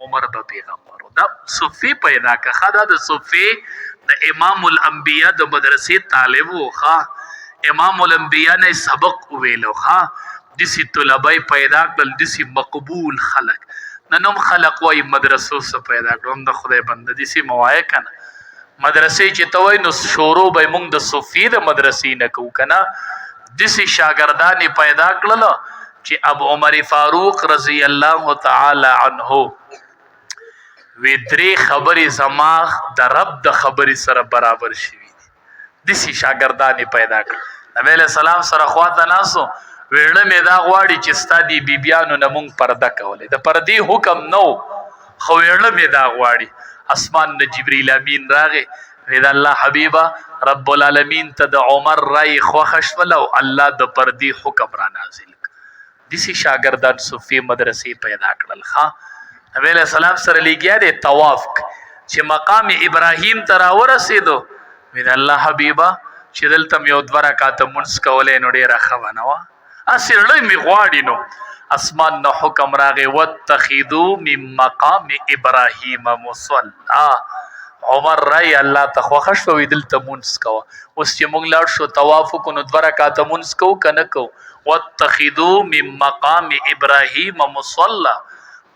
عمر به پیغمبر دا صوفي پیدا که دا د صوفي د امام الانبیاء د مدرسې طالب و ښه امام الانبیاء نه سبق ویلو ښه دسی طلبای پیدا کړل دسی مقبول خلق ننوم خلق وای مدرسو څخه پیدا کړم د خدای بنده دسی موای کنه مدرسې چې توای نو شروع به موږ د صوفي د مدرسې نه کو کنه دسی شاګردان پیدا کړل چې ابو عمر فاروق رضی الله تعالی عنه وی درې خبرې زما د رب د خبرې سره برابر شوي دسی شاګردان پیدا کړ نبی له سلام سره خواته ناسو ویړه مې دا غواړي چې ستا دی بیبیانو نه مونږ پرده کولې د پردې حکم نو خو ویړه مې دا غواړي اسمان نه جبرئیل امین راغی وی د الله حبیبه رب العالمین ته د عمر رای خوښ شول او الله د پردې حکم را نازل دسی شاګردان صوفي مدرسې پیدا کړل ښا نبی علیہ السلام سره لګیا دی طواف چې مقام ابراهیم ته راورسېدو وی د الله حبیبه چې دلته مې یو 2 رکعاته مونځ کولی نو ډېره ښه به نه وه هسې زړه مې غواړي نو اسمان نه حکم راغی واتخذوا من مقام ابراهیم مصلا عمر رای الله ته خوښه شوه وی دلته مونځ کوه اوس چې موږ لاړ شو طواف وکړو نو 2 رکعاته مونځ کوو که نه کوو واتخذوا من مقام ابراهیم مصلا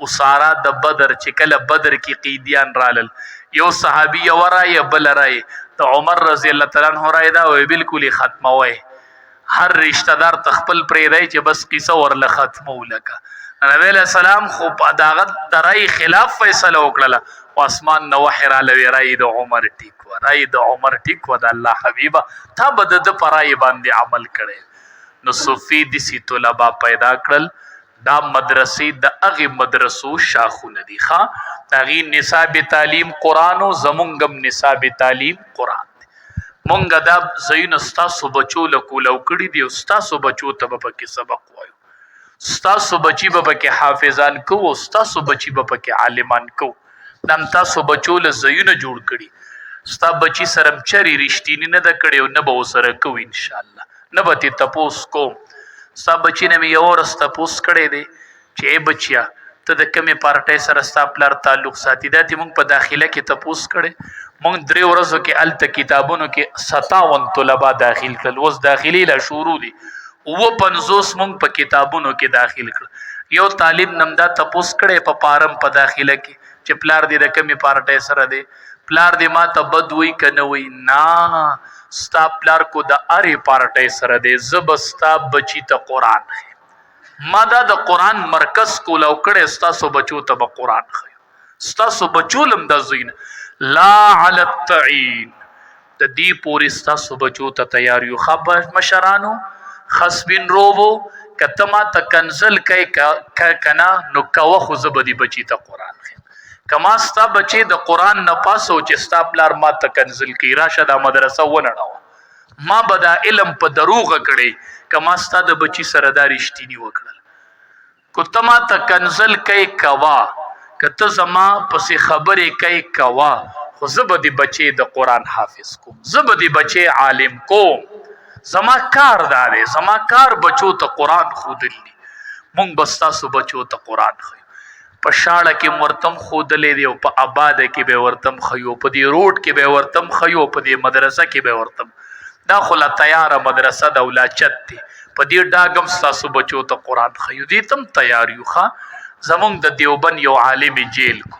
اسارا د بدر چې کله بدر کې قیدیان رالل یو صحابي یو رای بل رای د عمر رضی الله تعالی عنہ رای دا وی بالکل ختموي هر رشتہ دار تخپل پرې دی چې بس قصه ورله ختمو لکه نبی علیہ السلام خو داغه د رای خلاف فیصله وکړه او اسمان نو وحی را لوي رای د عمر ټیک و رای د عمر ټیک و د الله حبیبه تا بد د پرای باندې عمل کړي نو صوفي دسی طلبا پیدا کړل دا مدرسې د اغه مدرسو شاخونه دي ښا اغه نصاب تعلیم قران او زمونږم نصاب تعلیم قران مونږ دا زین استاسو بچو لکولو کړي دي استاسو بچو ته په کې سبق وایو استاسو بچي په کې حافظان کو استاسو بچي په کې عالمان کو نن تاسو بچو له زین جوړ کړي ستا بچي سرم چری رښتینی نه د کړي او نه به سره کو ان شاء الله نه به تپوس کو ستا بچی نه مې یو ورځ تپوس کړی دی چې ای بچیا ته د کمې پارټۍ سره ستا پلار تعلق ساتي دا دې موږ په داخله کې تپوس کړی موږ 3 ورځو کې هلته کتابونو کې 57 طلبا داخل کړل اوس داخلي لا شروع دي 50 موږ په کتابونو کې داخل کړل یو طالب نمدا تپوس کړی په پارم په داخله کې چې پلار دې د کمې پارټۍ سره دی پلار دې ما ته بد وی کنه وی نه ستا پلار کو د اری پارټۍ سره دی زبستا بچی ته قران ما دا د قران مرکز کو لو کړه ستاسو بچو ته به قران خو ستاسو بچو لم د زین لا علی التعین د دې پوری ستاسو بچو ته تیار یو خبر مشرانو خصبین روبو کتما ته کنزل کای کنا نو کوه خو زبدی بچی ته قران کما ستا بچی د قران نه پاسو چې ستا پلار ما ته کنزل کی راشه د مدرسه ونړو ما بدا علم په دروغ کړي کما ستا د بچی سره دا رښتینی وکړل کو تما ته کنزل کای کوا کته زما پسې خبرې کای کوا خو زبدی بچی د قران حافظ کو زبدی بچی عالم کو زما کار داري زما کار بچو ته قران خودلی مونږ بستا سو بچو ته قران خو په شاړه کې ورتم خودلې دی او په آباد کې به ورتم خيو په دې روډ کې به ورتم خيو په دې مدرسه کې به ورتم دا خلا تیار مدرسه د اولاچت دی په دې ډاګم تاسو بچو ته قران خيو دي تم تیار یو ښا زمونږ د دیوبند یو عالم جیل کو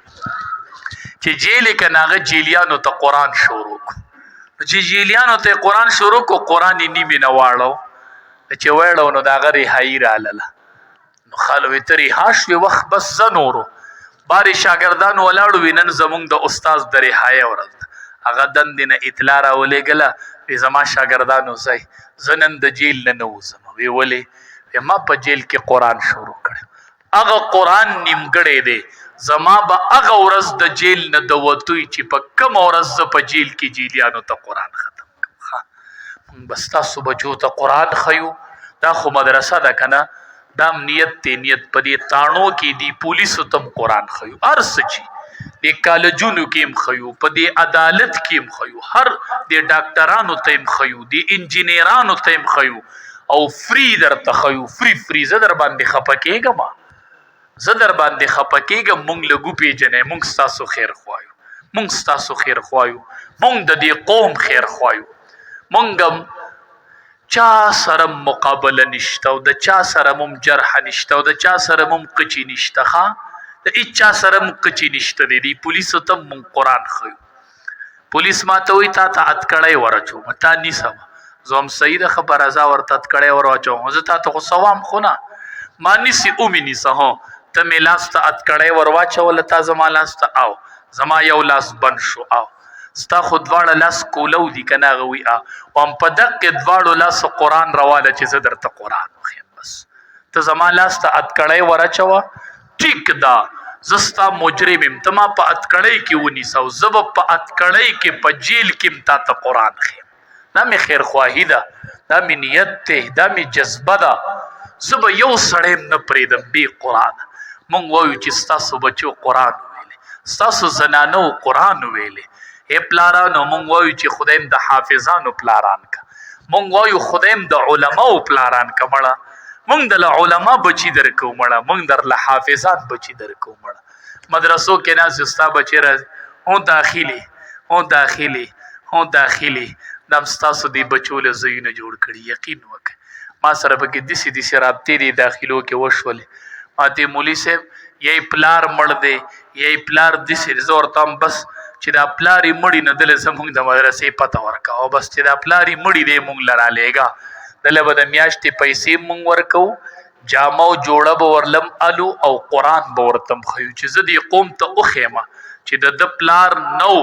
چې جیل کې ناغه جیلیانو ته قران شروع کو چې جیلیانو ته قران شروع کو قران یې نیمه نه واړو چې وړو نو دا غری هایر الاله خالوی تری هاشوی وخت بس زنورو باری شاگردان ولاړو وینن زمونږ د استاد درې هاي ورځ هغه دندنه اطلاع را ولېګله وی زما شاگردانو زای زنن د جیل نه نوځم وی ولې ما په جیل کې قران شروع کړ هغه قران نیمګړی دی زما به هغه ورځ د جیل نه د وتوي چې په کوم ورځ په جیل کې جیلیانو ته قران ختم کړم بس تاسو بچو ته قران خيو دا خو مدرسه ده کنه دا نیت تی نیت پدې تانو کې دی پولیسو تم قران خيو ارس چی د کالجونو کې خيو پدې عدالت کې خيو هر د ډاکټرانو تیم خيو د انجینیرانو تیم خيو او فری در ته خيو فری زه در باندې خپکهګما زه در باندې خفه کېږم، مونږ لږ وپېژنئ، مونږ ستاسو خیر خوایو، مونږ ستاسو خیر خوایو، مونږ د دې قوم خیر خوایو. مونږ هم چا سره مقابله نشته او د چا سره مم جرح نشته او د چا سره مم قچي نشته. ښه د هېچا سره مم قچي نشته دی. دی پولیسو ته مونږ قرآن ښیو. پولیس ما ته وایي تا ته اتکړی ور اچوم، تا نیسم. زه هم صحیح ده خبره، زه ورته اتکړی ور واچوم. زه تا ته خو څه وایم خو نه، ما نیسي اومې نیسه. هو ته مې لاس ته اتکړی ور واچوله، تا زما لاس ته او زما یو لاس بند شو او ستا خو دواړه لاس کولو دي که نه. هغه وایي وام په دقې دواړو لاسو قرآن رواله چې زه درته قرآن وښیم. بس ته زما لاس ته اتکړی ور اچوه، ټیک ده، زه ستا مجرم یم، ته ما په اتکړی کې ونیسه او زه به په اتکړی کې په جیل کې م تا ته قرآن ښیم. دا مې خیرخواهي ده، دا مې نیت دی، دا مې جذبه ده. زه به یو سړی م نه پرېږدم بې قرآنه. مونږ وایو چې ستاسو بچو قرآن وویلې، ستاسو زنانو قرآن وویلې. ای پلارانو مونږ وایو چې خدای م د حافظانو پلاران که، مونږ وایو خدای م د علماو پلاران که. مړه مونږ درله علما بچي درکو، مړه مونږ درله حافظان بچي درکو. مړه مدرسو کې ناست یو، ستا بچی راځي هو داخلي هو داخلي هو داخلي. دا هم ستاسو دې بچو له ځایونه جوړ کړي. یقین وکړئ ما سره پکې داسې داسې رابطې دي داخلو کې وشولې. ما ته مولي صاحب یی پلار مړ دی، یی پلار داسې. زه ورته هم بس چې دا پلار یې مړي نه دله زمونږ د مدرسې پته ورکوه، او بس چې دا پلار یې مړي دی مونږ له رالیږه. دله به د میاشتې پیسې مونږ ورکوو، جامه او جوړه به ورلم الو او قرآن به ورته م ښیو چې زه دې قوم ته وښیمه چې د ده پلار نو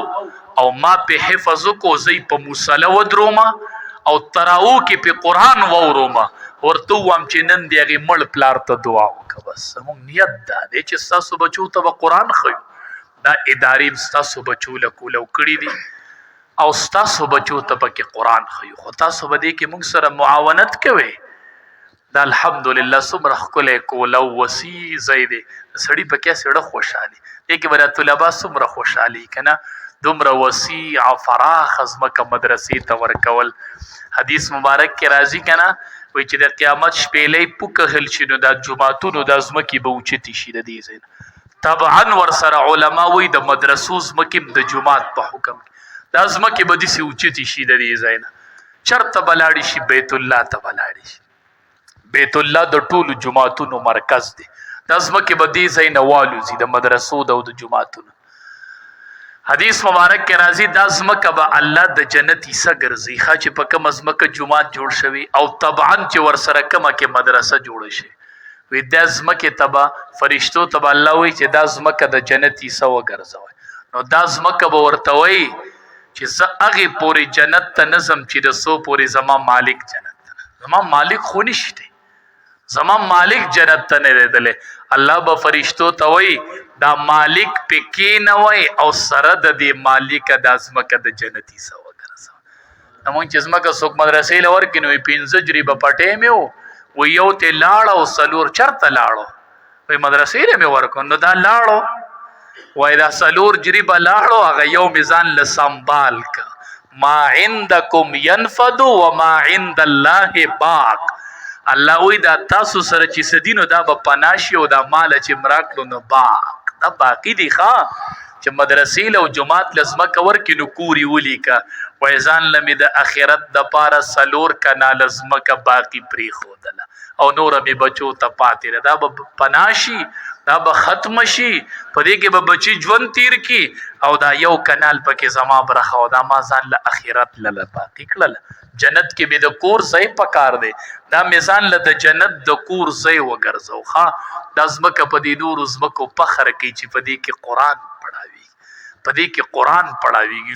او ما په حفظ وکړو، زه یې په مصله ودرومه او تراو کې په قرآن واورومه، ورته ووایم چې نن د هغې مړ پلار ته دعا وکړه. بس زمونږ نیت دا دی چې ستاسو بچو ته به قرآن ښیو. دا ادارې م ستاسو بچو له کولو کړي دي او ستاسو بچو ته پکې قرآن ښیو، خو تاسو به دې کې موږ سره معاونت کوئ. دا الحمدلله څومره ښکلی کوله او وسیع ځای دی، سړي پکې سړه خوشحالي. دې کې به دا طلبا څومره خوشحالي که نه، دومره وسیع او فراخه ځمکه مدرسې ته ورکول. حدیث مبارک کې راځي که نه، وایي چې د قیامت شپېلۍ پوکهل شي نو دا جوماتونو دا ځمکې به اوچتې شي د دې ځای نه. طبعا ورسره علما وایي د مدرسو ځمکې د جومات په حکم کې دا ځمکې به داسې اوچتې شي د دې ځای نه. چېرته به لاړې شي؟ بیت الله ته به لاړې شي. بیت الله د ټولو جوماتونو مرکز دی. دا ځمکې به دې ځای نه والوځي د مدرسو د جوماتونو. حدیث مبارک کې راځي دا ځمکه به الله د جنت حصه ګرځي، ښه چې په کومه ځمکه جومات جوړ شوي او طبعا چې ورسره کومه کې مدرسه جوړه شي، وی دا ځمکې ته به فرشتو ته به الله وایي چې دا ځمکه د جنت حصه وګرځوئ. نو دا ځمکه به ورته وایي چې زه هغې پورې جنت ته نه ځم چې د څو پورې زما مالک جنت ته نه. زما مالک خو نشته، زما مالک جنت ته نه دی تللی. الله به فرشتو ته وایي دا مالک پې کېنوئ او سره د دې مالکه دا ځمکه د جنت حصه وګرځوئ. زمونږ چې ځمکه څوک مدرسې له ورکړي نو 5 جریبه پټۍ مې و، وی یو ته لاړه او څلور چېرته لاړو؟ وایي مدرسې له مې ورکړو. نو دا لاړو، وایي دا څلور جریبه لاړو، هغه یو مې ځان له سنبال که. ما عندکم ینفد و ما عند الله باق. الله وایي دا تاسو سره چې څه دي نو دا به پناه شي او دا ماله چې م راکړو نو باق دا باقي دي. ښه چې مدرسې له او جومات له ځمکه ورکړي نو کور یې ولیکه، وایي ځان له مې د اخرت دپاره 4 کناله ځمکه باقي پرېښودله او نوره مې بچو ته پاتې ده. دا به پناه شي، دا به ختمه شي، په دې کې به بچي ژوند تیر کی او دا یو کنال پکې زما برخه او دا ما ځان له اخرت له باقي کړله. جنت کې مې د کور ځای پکار دی، دا مې ځان له د جنت د کور ځای وګرځو. ښه دا ځمکه په دې نورو ځمکو فخر کوي چې په دې کې قرآن پړاویږي، په دې کې قرآن پړاویږي.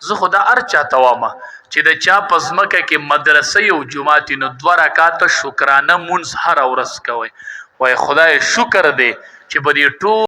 زه خو دا هر چا ته وایم چې د چا په ځمکه کې مدرسې او جومات نو 2 رکعاته شکرانه مونځ هره ورځ کوئ. وایي خدای شکر دی چې په دې ټول